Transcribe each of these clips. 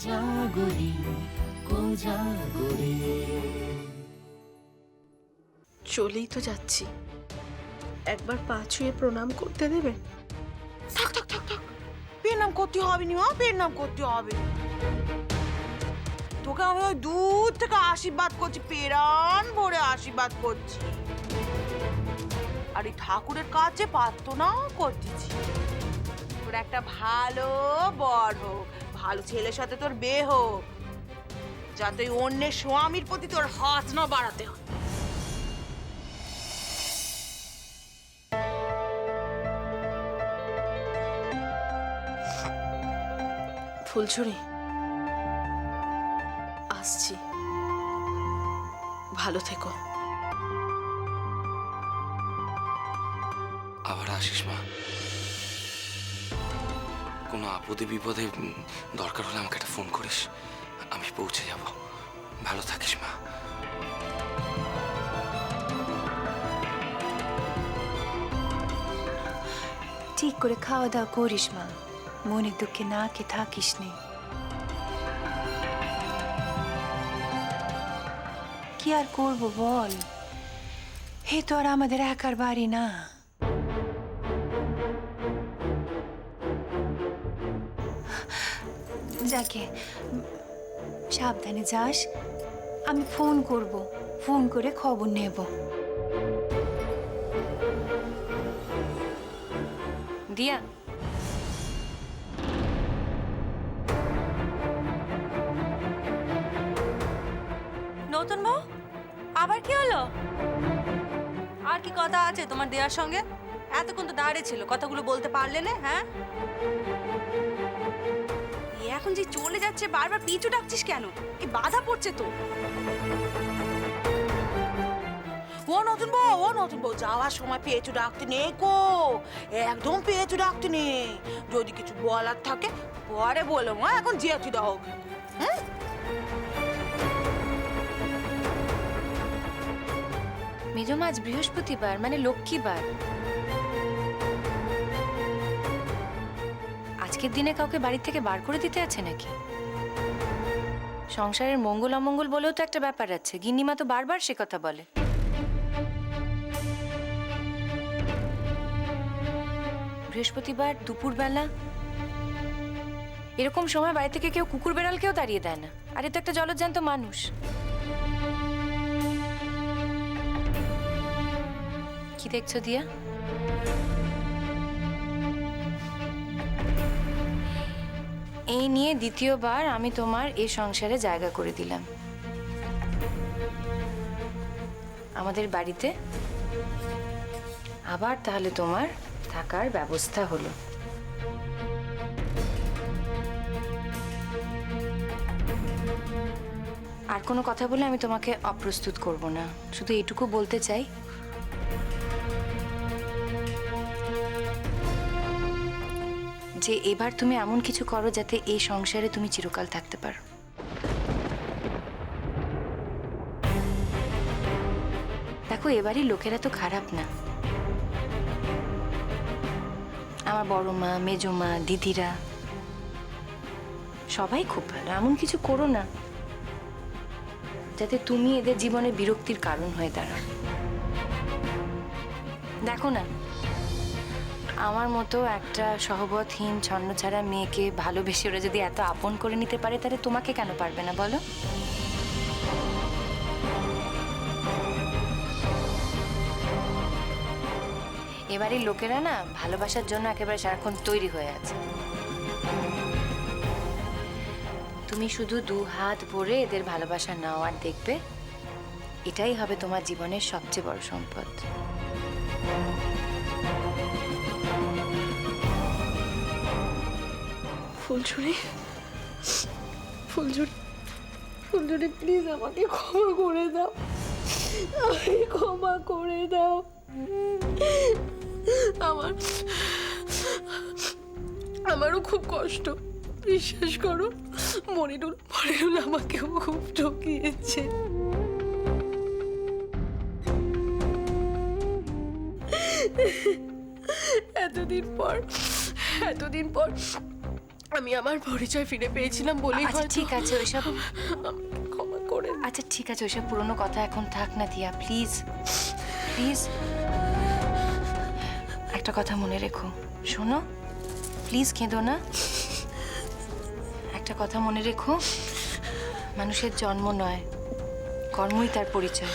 কোজাগরি কোজাগরি। চলেই তো যাচ্ছি, একবার পা ছুঁয়ে প্রণাম করতে দেবেন? থাক থাক থাক থাক, প্রণাম করতে হবে নি মা, প্রণাম করতে হবে। তোকে আমি ওই দূর থেকে আশীর্বাদ করছি, প্রাণ ভরে আশীর্বাদ করছি, আর এই ঠাকুরের কাছে প্রার্থনা করতেছি তোর একটা ভালো বর হোক, ভালো ছেলের সাথে তোর বিয়ে হোক, যাতে অন্যের স্বামীর প্রতি তোর হাত না বাড়াতে হয়। ফুলঝুরি, আসছি, ভালো থেকো। আবার আসিস মা, কোনো আপদে বিপদে দরকার হলে আমাকে একটা ফোন করিস, আমি পৌঁছে যাব। ভালো থাকিস মা। ঠিক করে খাওয়া দাওয়া করিস মা, মনের দুঃখে না কে থাকিস নে। কি আর করবো বল, হে তো আর আমাদের একার বাড়ি না। যাকে সাবধানে যাস, আমি ফোন করব, ফোন করে খবর নেব। দিয়া, নতুন বউ, আবার কি হলো? আর কি কথা আছে তোমার দেওয়ার সঙ্গে? এতক্ষণ তো দাঁড়িয়ে ছিল, কথাগুলো বলতে পারলে না? হ্যাঁ, এখন যে চলে যাচ্ছে বারবার পিছু ডাকছিস কেন? কি বাধা পড়ছে তো? ও নতুন বউ যাওয়ার সময় পেঁচু ডাকতে নেই কো, একদম পেঁচু ডাকতে নেই। যদি কিছু বলার থাকে পরে বলো মা, এখন যেতে দাও। হ্যাঁ, মেজো মাছ বৃহস্পতিবার মানে লক্ষ্মীবার। আজকের দিনে কাউকে বাড়ি থেকে বার করে দিতে আছে নাকি? সংসারের মঙ্গল অমঙ্গল বলেও তো একটা ব্যাপার আছে, গিন্নিমা তো বারবার সে কথা বলে। বৃহস্পতিবার দুপুরবেলা এরকম সময় বাড়ি থেকে কেউ কুকুর বেড়ালকেও তাড়িয়ে দেয় না, আর এ তো একটা জলজ্যান্ত মানুষ। কি দেখছো দিয়া? এই নিয়ে দ্বিতীয়বার আমি তোমার এই সংসারে জায়গা করে দিলাম। আমাদের বাড়িতে আবার তাহলে তোমার থাকার ব্যবস্থা হলো। আর কোনো কথা বলে আমি তোমাকে অপ্রস্তুত করব না, শুধু এইটুকু বলতে চাই, যে এবার তুমি এমন কিছু করো যাতে এই সংসারে তুমি চিরকাল থাকতে পারো। দেখো, এবারই লোকেরা তো খারাপ না। আমার বড় মা, মেজো মা, দিদিরা সবাই খুব ভালো। এমন কিছু করো না যাতে তুমি এদের জীবনে বিরক্তির কারণ হয়ে দাঁড়াও। দেখো না, আমার মতো একটা সহবতহীন ছন্নছাড়া মেয়েকে ভালোবেসে ওরা যদি এত আপন করে নিতে পারে, তাহলে তোমাকে কেন পারবে না বলো? এবারে লোকেরা না ভালোবাসার জন্য একেবারে সারাক্ষণ তৈরি হয়ে আছে। তুমি শুধু দু হাত ভরে এদের ভালোবাসা নাও, আর দেখবে এটাই হবে তোমার জীবনের সবচেয়ে বড় সম্পদ। ফুলঝুরি, ফুলঝুরি, ফুলঝুরি, প্লিজ আমাকে ক্ষমা করে দাও, আমাকে ক্ষমা করে দাও। আমারও খুব কষ্ট, বিশ্বাস করো। মনিরুল আমাকেও খুব ঠকিয়েছে। এতদিন পর আমি আমার পরিচয় ফিরে পেয়েছিলাম বলেই আচ্ছা হয়তো ঠিক আছে ওইসব আমাকে ক্ষমা করে দাও। আচ্ছা ঠিক আছে ওইসব পুরনো কথা এখন থাক না দিয়া, প্লিজ প্লিজ। একটা কথা মনে রেখো, শোনো, প্লিজ কেঁদো না। একটা কথা মনে রেখো, মানুষের জন্ম নয়, কর্মই তার পরিচয়।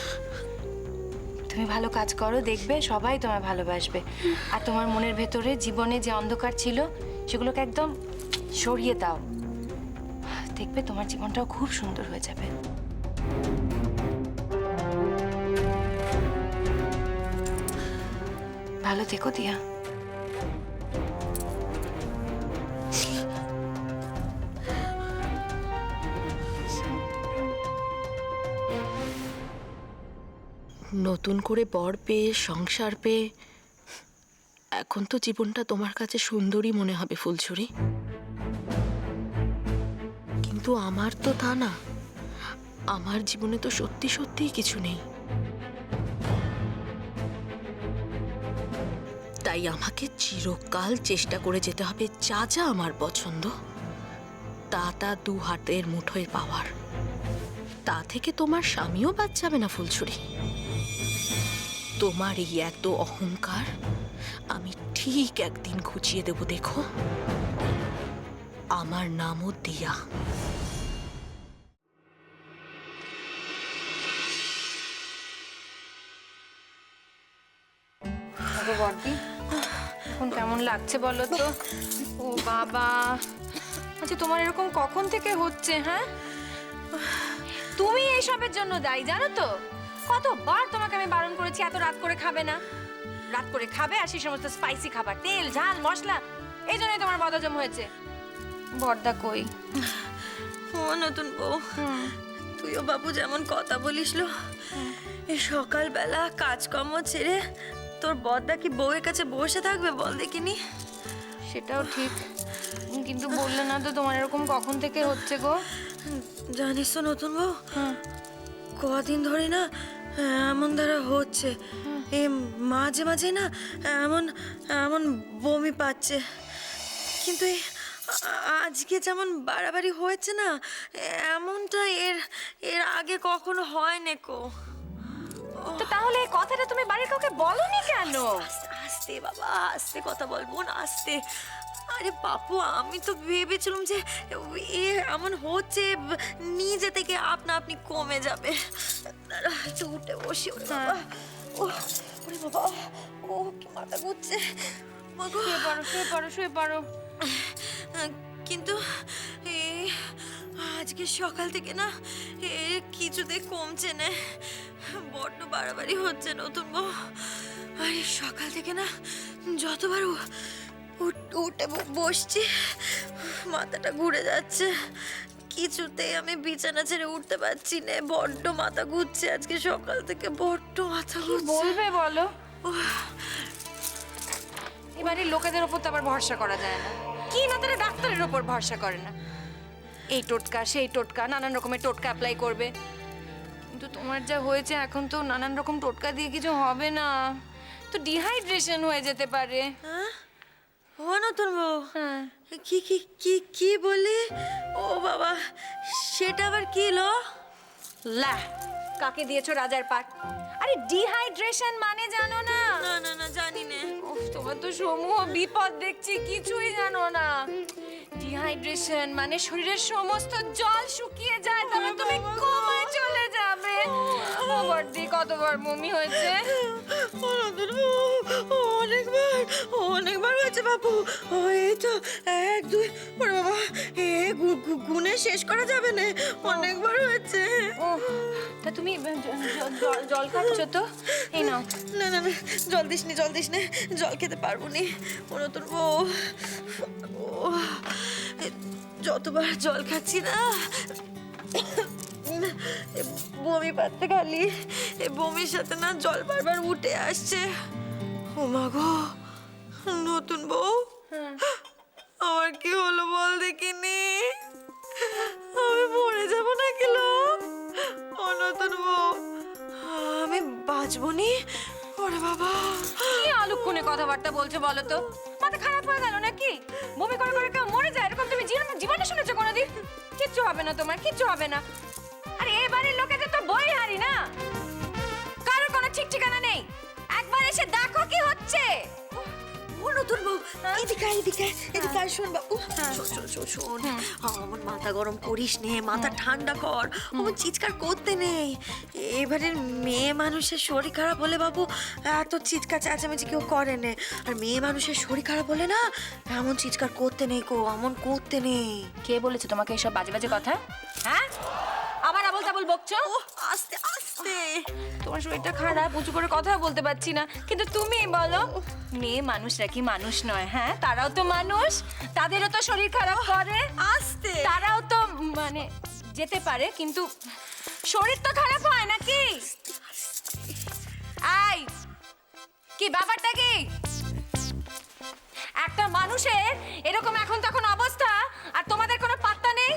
তুমি ভালো কাজ করো, দেখবে সবাই তোমায় ভালোবাসবে। আর তোমার মনের ভেতরে জীবনে যে অন্ধকার ছিল সেগুলোকে একদম সরিয়ে দাও, দেখবে তোমার জীবনটাও খুব সুন্দর হয়ে যাবে। ভালো থেকো দিয়া। নতুন করে বর পেয়ে সংসার পেয়ে এখন তো জীবনটা তোমার কাছে সুন্দরই মনে হবে ফুলছড়ি, কিন্তু আমার তো তা না। আমার জীবনে তো সত্যি সত্যিই কিছু নেই। তাই আমাকে চিরকাল চেষ্টা করে যেতে হবে যা যা আমার পছন্দ তা তা দু হাতের মুঠোয় পাওয়ার। তা থেকে তোমার স্বামীও বাদ যাবে না ফুলছড়ি। তোমার এই এত অহংকার আমি ঠিক একদিন ঘুচিয়ে দেব, দেখো। আমার নামও দিয়া। বর্দি এখন কেমন লাগছে বলো তো? ও বাবা, আচ্ছা তোমার এরকম কখন থেকে হচ্ছে? হ্যাঁ, তুমি এইসবের জন্য দায়ী, জানো তো? কতবার তোমাকে আমি বারণ করেছি এত রাত করে খাবে না, রাত করে খাবে আর সেই সমস্ত স্পাইসি খাবার, তেল ঝাল মশলা, এই জন্যই তোমার বদহজম হয়েছে। বর্দা কই? ও নতুন বউ, তুইও বাবু যেমন কথা বলিসলো, এই সকালবেলা কাজকর্ম ছেড়ে তোর বদ্দা কি বউয়ের কাছে বসে থাকবে বল দেখিনি? সেটাও ঠিক, কিন্তু বললে না তো তোমার এরকম কখন থেকে হচ্ছে গো? জানিস তো নতুন বউ, কদিন ধরে না এমন দ্বারা হচ্ছে, এ মাঝে মাঝে না এমন এমন বমি পাচ্ছে, কিন্তু আজকে যেমন বাড়াবাড়ি হয়েছে না, এমনটা এর এর আগে কখনো হয় না কো। তো তাহলে এই কথাটা তুমি বাড়ির কাউকে বলনি কেন? আস্তে আস্তে বাবা, আস্তে কথা বলবো না, আস্তে। আরে বাপু, আমি তো ভেবেছিলাম যে এ এমন হচ্ছে নিজে থেকে আপনা আপনি কমে যাবে। দাঁড়া, একটু উঠে বসি। ওরে বাবা, ওরে বাবা, ও কি মাথা ঘুরছে। মাগো, শুয়ে পড়ো শুয়ে পড়ো শুয়ে পড়ো। কিন্তু আজকে সকাল থেকে না কিছুতে কমছে না, বড্ড বাড়াবাড়ি হচ্ছে নতুন বউ। আরে সকাল থেকে না যতবার উঠে বসছি মাথাটা ঘুরে যাচ্ছে, কিছুতেই আমি বিছানা ছেড়ে উঠতে পারছি না, বড্ড মাথা ঘুরছে আজকে সকাল থেকে, বড্ড মাথা ঘুরছে। বলবে বলো, এবারে লোকেদের ওপর তো আবার ভরসা করা যায় না, কি না তারা ডাক্তারের ওপর ভরসা করে না, এই টোটকা সেই টোটকা নানান রকমের টোটকা অ্যাপ্লাই করবে। কিন্তু তোমার যা হয়েছে এখন তো নানান রকম টোটকা দিয়ে কিছু হবে না, তো ডিহাইড্রেশন হয়ে যেতে পারে। হ্যাঁ, ও নতুন বউ, হ্যাঁ, কি কি কি কি বলি? ও বাবা, সেটা আবার কি লো? লা, কাকে দিয়েছো রাজার পাট? আরে ডিহাইড্রেশন মানে জানো না? না না না, জানি না। উফ, তোমার তো সমূহ বিপদ দেখছি, কিছুই জানো না। ডিহাইড্রেশন মানে শরীরের সমস্ত জল শুকিয়ে যায়, তবে তুমি কোমায় চলে যাবে। ও বর্দি, কতবার বমি হয়েছে? ও নতুন বউ, অনেকবার হয়েছে বাপু। ও এই তো 1 2, ওরে বাবা, গুনে শেষ করা যাবে না, অনেকবার হয়েছে। ও, তা তুমি জল খাচ্ছ তো? এই নাও। না না না, জল দিস নি, জল খেতে পারবো নি। ও নতুন বউ, ও যতবার জল খাচ্ছি না বমি পাচ্ছে খালি, বমির সাথে না জল বারবার উঠে আসছে। ও মা গো নতুন বউ, আমার কি হলো বল দেখিনি? আমি মরে যাবো না গেল? ও নতুন বউ, আমি বাঁচবো নি? ও ওরে বাবা, কি অলক্ষণে কথাবার্তা বলছো বলো তো? মাথা খারাপ হয়ে গেল নাকি? বমি করে করে কেউ মরে যায় এরকম তুমি জীবনে শুনেছো কোনোদিন? কিচ্ছু হবে না তোমার, কিচ্ছু হবে না। আরে এই বাড়ির লোকেদের তো বই হারি না, কারোর কোনো ঠিক ঠিকানা নেই। একবার এসে দেখো কি হচ্ছে। ও নতুন বউ, এদিকে শোন বাবু, শোন, আমার মাথা গরম করিস নে, মাথা ঠান্ডা কর, আমার চিৎকার করতে নেই। এবারে মেয়ে মানুষের শরীর খারাপ হলে বাবু এত চিৎকার চেঁচামেচি কেউ করে নে, আর মেয়ে মানুষের শরীর খারাপ হলে না এমন চিৎকার করতে নেই গো, এমন করতে নেই। কে বলেছে তোমাকে এইসব বাজে বাজে কথা? হ্যাঁ, আবার আবল তাবল বকছো? ও আস্তে আস্তে, তোমার শরীরটা খারাপ, উঁচু করে কথা বলতে পারছি না, কিন্তু তুমি বলো মেয়ে মানুষরা কি মানুষ নয়? হ্যাঁ, তারাও তো মানুষ, তাদেরও তো শরীর খারাপ করে, আস্তে। তারাও তো মানে যেতে পারে, কিন্তু শরীর তো খারাপ হয় নাকি? আই কি ব্যাপারটা কি? একটা মানুষের এরকম এখন তখন অবস্থা আর তোমাদের কোনো পাত্তা নেই?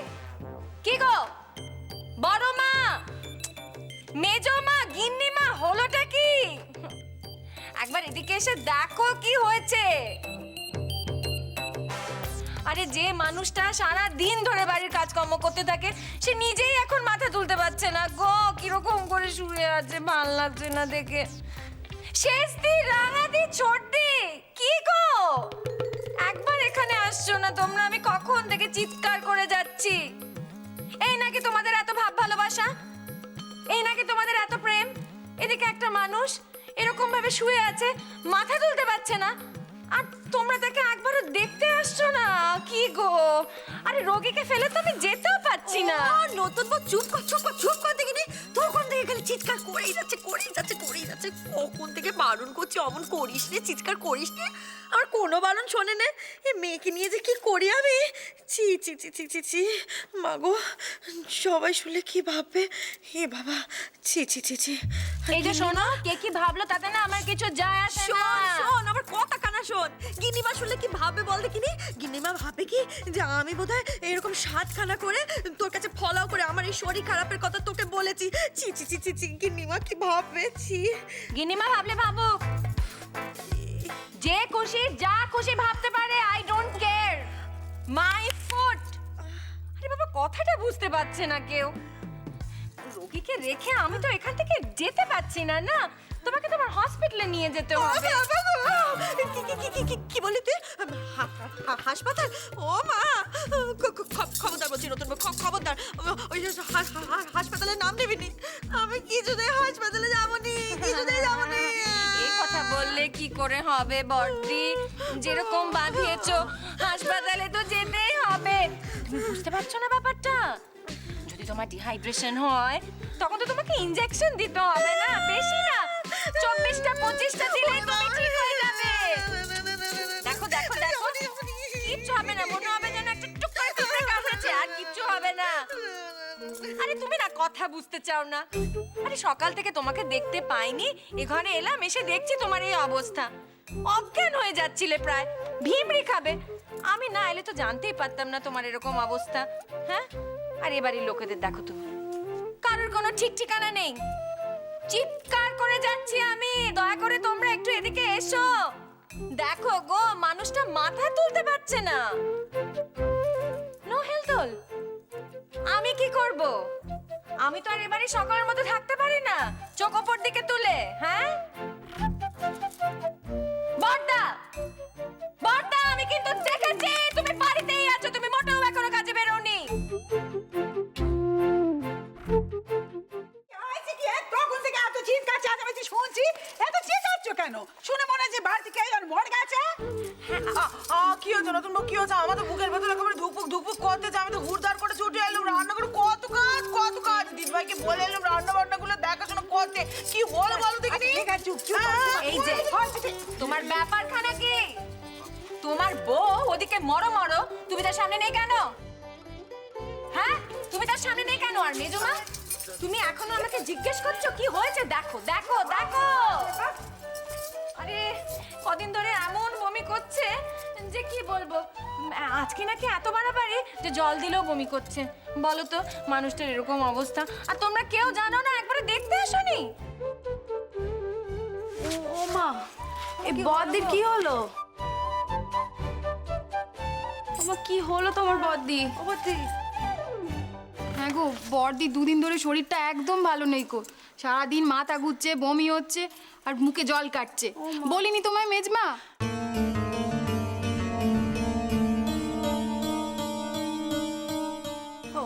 কি গো বড় মা, মেজো মা, গিন্নি মা, হলোটা কি? একবার এদিকে এসে দেখো কি হয়েছে। আরে যে মানুষটা সারা দিন ধরে বাড়ির কাজকর্ম করতে থাকে সে নিজেই এখন মাথা তুলতে পারছে না গো, কিরকম করে শুয়ে আছে, ভাল লাগছে না দেখে। শেষ দি রাঙা দি ছোট দি, কি গো একবার এখানে আসছো না তোমরা? আমি কখন থেকে চিৎকার করে যাচ্ছি। এই নাকি তোমাদের এত ভাব ভালোবাসা, এই নাকি তোমাদের এত প্রেম? এদিকে একটা মানুষ এরকম ভাবে শুয়ে আছে, মাথা তুলতে পারছে না, আর তোমরা তাকে একবারও দেখতে আসছো না? কি গো, আরে রোগীকে ফেলে তো আমি যেতেও পাচ্ছি না। নতুন বউ চুপ কর দেখিনি, তখন থেকে খালি চিৎকার করেই যাচ্ছে। কখন থেকে বারণ করছি অমন করিস নে, চিৎকার করিস নে, আর কোনো বারণ শোনে না। এই মেয়েকে নিয়ে যে কি করি আমি, ছি মাগো, সবাই শুনলে কি ভাববে, হে বাবা, ছি। এই যে শোনো, কে কি ভাবলো তাতে না আমার কিছু যায় আসে না। শোন আমার কথা কানা শোন, গিন্নিমা শুনলে কি ভাববে বল দেখিনি? গিন্নিমা ভাবে কি যে আমি বোধহয় এরকম সাতখানা করে তোর কাছে ফলাও করে আমার এই শরীর খারাপের কথা তোকে বলেছি। ছি, গিন্নিমা কি ভাববে, ছি। গিন্নিমা ভাবলে ভাবুক, যে খুশি যা খুশি ভাবতে পারে, I don't care, my foot. আরে বাবা, কথাটা বুঝতে পারছে না কেউ। রোগীকে রেখে আমি তো এখান থেকে যেতে পারছি না। না, তোমাকে তো আমার হসপিটালে নিয়ে যেতে হবে। কি বলি তুই? হাসপাতাল? ও মা, খবরদার বলছি নতুন বউ, খবরদার ওই হাসপাতালের নাম নেবি নি। আমি কিছুতেই হাসপাতালে যাবনি। এই কথা বললে কি করে হবে বড়দি? যেরকম বাঁধিয়েছো হাসপাতালে তো যেতেই হবে। তুমি বুঝতে পারছো না ব্যাপারটা? যদি তোমার ডিহাইড্রেশন হয় তখন তো তোমাকে ইনজেকশন দিতে হবে, না বেশি না, 24টা 25টা দিলেই তুমি ঠিক হয়ে যাবে। দেখো কিচ্ছু হবে না, মনে হবে যেন একটা টুক করে পিঁপড়ে কামড়েছে, আর কিচ্ছু হবে না। আরে তুমি না কথা বুঝতে চাও না। আরে সকাল থেকে তোমাকে দেখতে পাইনি, এ ঘরে এলাম, এসে দেখছি তোমার এই অবস্থা। অজ্ঞান হয়ে যাচ্ছিলে প্রায়, ভিমড়ি খাবে। আমি না এলে তো জানতেই পারতাম না তোমার এরকম অবস্থা। হ্যাঁ, আর এবারের লোকেদের দেখো তুমি, কারোর কোনো ঠিক ঠিকানা নেই। চিৎকার করে যাচ্ছি আমি, দয়া করে তোমরা একটু এদিকে এসো। দেখো গো, মানুষটা মাথা তুলতে পারছে না। নো হেলদোল, আমি কি করব? আমি তো আর এবারে সকালের মতো থাকতে পারি না চোখ ওপর দিকে তুলে। হ্যাঁ বড়দা, আমি কিন্তু দেখেছি তুমি বাড়িতেই আছো, তুমি মোটেও এখনো কাজে বেরোনি। তখন থেকে এত চিৎকার চেঁচামেচি শুনছি, এত চেঁচাচ্ছ কেন? শুনে মনে হয় যে বাড়ি থেকে একজন মরে গেছে। কি হয়েছে নতুন বউ, কি হয়েছে? আমাদের বুকের ভেতরে একেবারে ধুকপুক করতেছে। আমি তো হুড়দার করে ছুটে এলাম রান্না করে, কত কাজ দিদিভাইকে বলে এলাম রান্না বান্নাগুলো দেখাশোনা করতে। কি হলো বলো দেখিনি? চুপ। এই যে তোমার ব্যাপারখানা কি? তোমার বউ ওদিকে মরো, তুমি তার সামনে নেই কেন? হ্যাঁ, তুমি তার সামনে নেই কেন? আর মেজমা, তুমি এখনো আমাকে জিজ্ঞেস করছো কি হয়েছে? দেখো। আরে কদিন ধরে এমন বমি করছে যে কি বলবো। আজকে নাকি এত বাড়াবাড়ি যে জল দিলেও বমি করছে। বলো তো, মানুষটার এরকম অবস্থা, আর তোমরা কেউ জানো না, একবারে দেখতে আসোনি? ও মা, এই বদ্দির কি হলো? ওমা, কি হলো তোমার বদ্দি? হ্যাঁ গো, বর্দি দুদিন ধরে শরীরটা একদম ভালো নেই গো। সারাদিন মাথা ঘুরছে, বমি হচ্ছে আর মুখে জল কাটছে। বলিনি তোমায় মেজমা?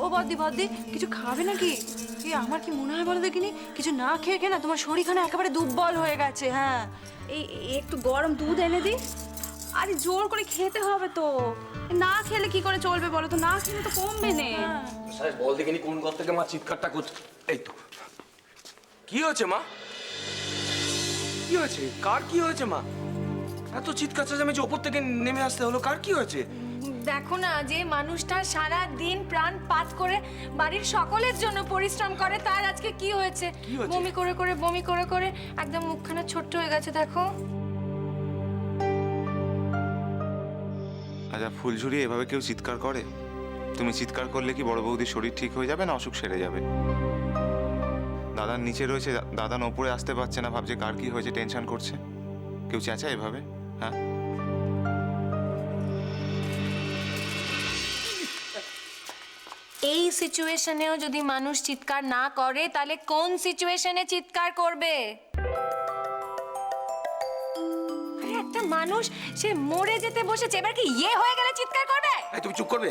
ও বদ্দি বদ্দি, কিছু খাবে নাকি? আমার কি মনে হয় বলো দেখিনি, কিছু না খেয়ে খেয়ে না তোমার শরীরখানা একেবারে দুর্বল হয়ে গেছে। হ্যাঁ, এই একটু গরম দুধ এনে দিই। আরে জোর করে খেতে হবে তো, না খেলে কি করে চলবে বলো তো? না খেলে তো কমবে না। সাহেব বল দেখিনি কোন ঘর থেকে মা চিৎকারটা করছে। এই তো কি হয়েছে মা? কি হয়েছে? কার কি হয়েছে মা? এত চিৎকার চেঁচামেচি ওপর থেকে নেমে আসতে হলো, কার কি হয়েছে? দেখো না, যে মানুষটা সারা দিন প্রাণ পাত করে বাড়ির সকলের জন্য পরিশ্রম করে, তার আজকে কি হয়েছে? বমি করে করে একদম মুখখানা ছোট্ট হয়ে গেছে, দেখো। আচ্ছা ফুলঝুরি, এভাবে কেউ চিৎকার করে? তুমি চিৎকার করলে কি বড় বৌদির শরীর ঠিক হয়ে যাবে না অসুখ সেরে যাবে? দাদার নিচে রয়েছে, দাদান ওপরে আসতে পারছে না, ভাবছে কার কি হয়েছে, টেনশন করছে। কেউ চেঁচায় এভাবে? হ্যাঁ, এই সিচুয়েশনেও যদি মানুষ চিৎকার না করে, তাহলে কোন সিচুয়েশনে চিৎকার করবে? আরে একটা মানুষ সে মরে যেতে বসেছে, এবার কি ইয়ে হয়ে গেলে চিৎকার করবে? এই তুমি চুপ করবে,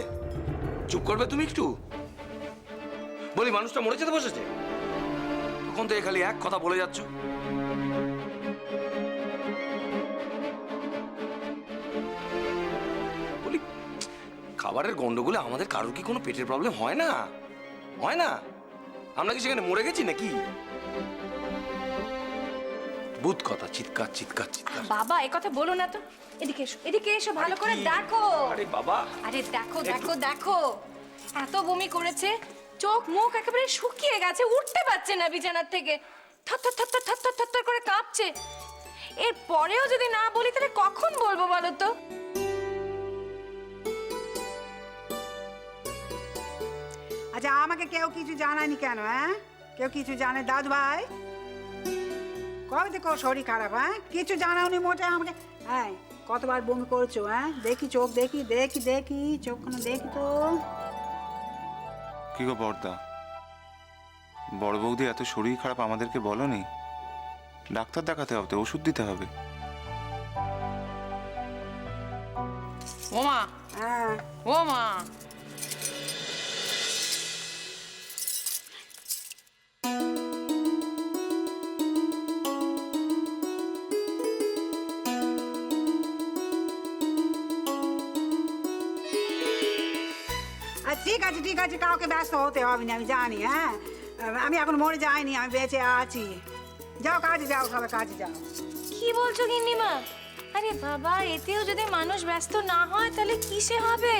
চুপ করবে তুমি একটু। বলি মানুষটা মরে যেতে বসেছে, তখন থেকে খালি এক কথা বলে যাচ্ছ। বলি খাবারের গন্ডগোলে আমাদের কারোর কি কোনো পেটের প্রবলেম হয় না? হয় না? আমরা কি সেখানে মরে গেছি নাকি? ভূত কথা, চিৎকার চিৎকার চিৎকার। বাবা এ কথা বলো না তো, এদিকে এসো ভালো করে দেখো। আরে বাবা, আরে দেখো, এত বমি করেছে, চোখ মুখ একেবারে শুকিয়ে গেছে, উঠতে পারছে না বিছানার থেকে, থর করে কাঁপছে। এর পরেও যদি না বলি তাহলে কখন বলবো বলো তো? আচ্ছা আমাকে কেউ কিছু জানায়নি কেন? হ্যাঁ, কেউ কিছু জানে? দাদু ভাই কবে থেকে ওর শরীর খারাপ? হ্যাঁ, কিছু জানাওনি মোটে আমাকে। হ্যাঁ, কতবার বমি করছো? হ্যাঁ, দেখি চোখ, দেখি চোখখানে দেখি তো। কি গো বড়দা, বড় বৌদি এত শরীর খারাপ আমাদেরকে বলনি? ডাক্তার দেখাতে হবে, ওষুধ দিতে হবে। ওমা, হ্যাঁ, ওমা, ঠিক আছে, কাউকে ব্যস্ত হতে হবে না, আমি জানি। হ্যাঁ, আমি এখন মরে যাইনি, আমি বেঁচে আছি। যাও কাজে যাও, সবাই কাজে যাও। কি বলছো গিন্নিমা? আরে বাবা, এতেও যদি মানুষ ব্যস্ত না হয় তাহলে কিসে হবে?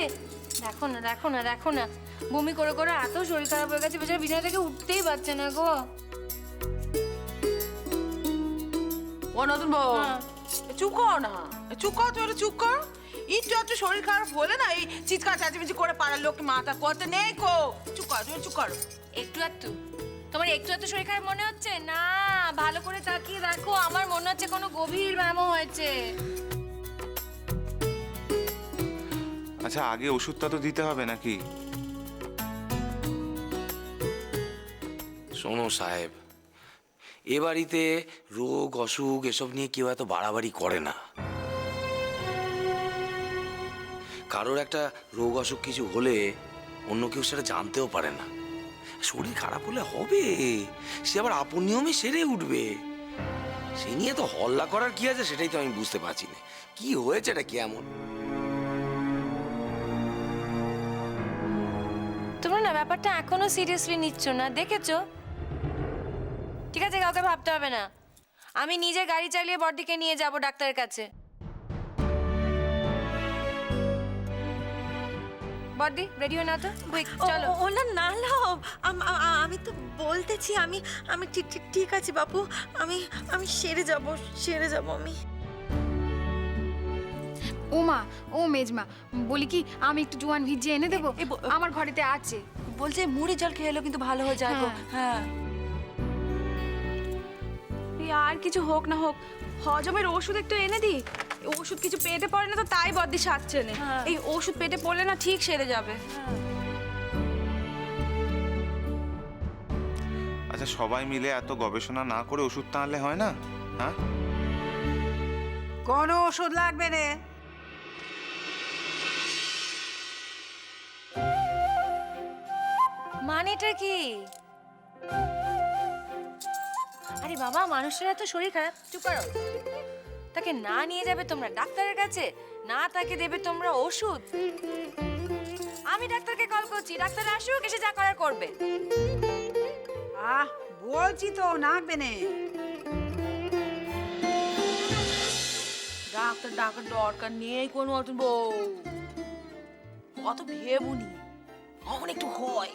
দেখো না বমি করে এত শরীর খারাপ হয়ে গেছে, বেচারা বিছানা থেকে উঠতেই পারছে না গো। ও নতুন বউ, হ্যাঁ। চুপ কর না, চুপ কর, তুই চুপ কর। একটু শরীর খারাপ হলে না এই চিৎকার চেঁচামেচি করে পাড়ার লোককে মাথা করতে নেই কো। চুপ কর, তুমি চুপ কর। একটু তোমার একটু শরীর খারাপ মনে হচ্ছে না? ভালো করে তাকিয়ে দেখো, আমার মনে হচ্ছে কোনো গভীর ব্যায়াম হয়েছে। আচ্ছা আগে ওষুধটা তো দিতে হবে নাকি? শোনো সাহেব, এ বাড়িতে রোগ অসুখ এসব নিয়ে কেউ এত বাড়াবাড়ি করে না। কারোর একটা রোগ অসুখ কিছু হলে অন্য কেউ সেটা জানতেও পারে না। শরীর খারাপ হলে হবে, সে আবার আপন নিয়মে সেরে উঠবে। সে নিয়ে তো হল্লা করার কি আছে সেটাই তো আমি বুঝতে পারছি না। কি হয়েছে এটা কেমন? তোমরা না ব্যাপারটা এখনো সিরিয়াসলি নিচ্ছ না, দেখেছো? ঠিক আছে, কাউকে ভাবতে হবে না, আমি নিজে গাড়ি চালিয়ে বড়দিকে নিয়ে যাব ডাক্তারের কাছে। বড়দি রেডি হয়ে না তো, কুইক চলো। ওনা না লাভ, আমি তো বলতেছি, আমি ঠিক আছে বাপু, আমি সেরে যাব আমি। ও মা, ও মেজমা, বলি কি আমি একটু জোয়ান ভিজিয়ে এনে দেবো? আমার ঘরেতে আছে। বলছে মুড়ি জল খেয়ে এলো কিন্তু ভালো হয়ে যায় গো। হ্যাঁ, আর কিছু হোক না হোক হজমের ওষুধ একটু এনে দি। ওষুধ কিছু পেটে পড়ে না তো তাই বদ্দি সারছে না। এই ওষুধ পেটে পড়লে না ঠিক সেরে যাবে। আচ্ছা সবাই মিলে এত গবেষণা না করে ওষুধটা আনলে হয় না? হ্যাঁ, কোনো ওষুধ লাগবে রে। মানেটা কি? আরে বাবা, মানুষের এত শরীর খারাপ, চুপ করো। তাকে না নিয়ে যাবে তোমরা ডাক্তারের কাছে, না তাকে দেবে তোমরা ওষুধ। আমি ডাক্তারকে কল করছি, ডাক্তার আসুক, এসে যা করার করবে। বলছি তো নাকবে নে। ডাক্তার ডাকার দরকার নেই কোনো অত বউ, অত ভেবুনি, আমার একটু হয়।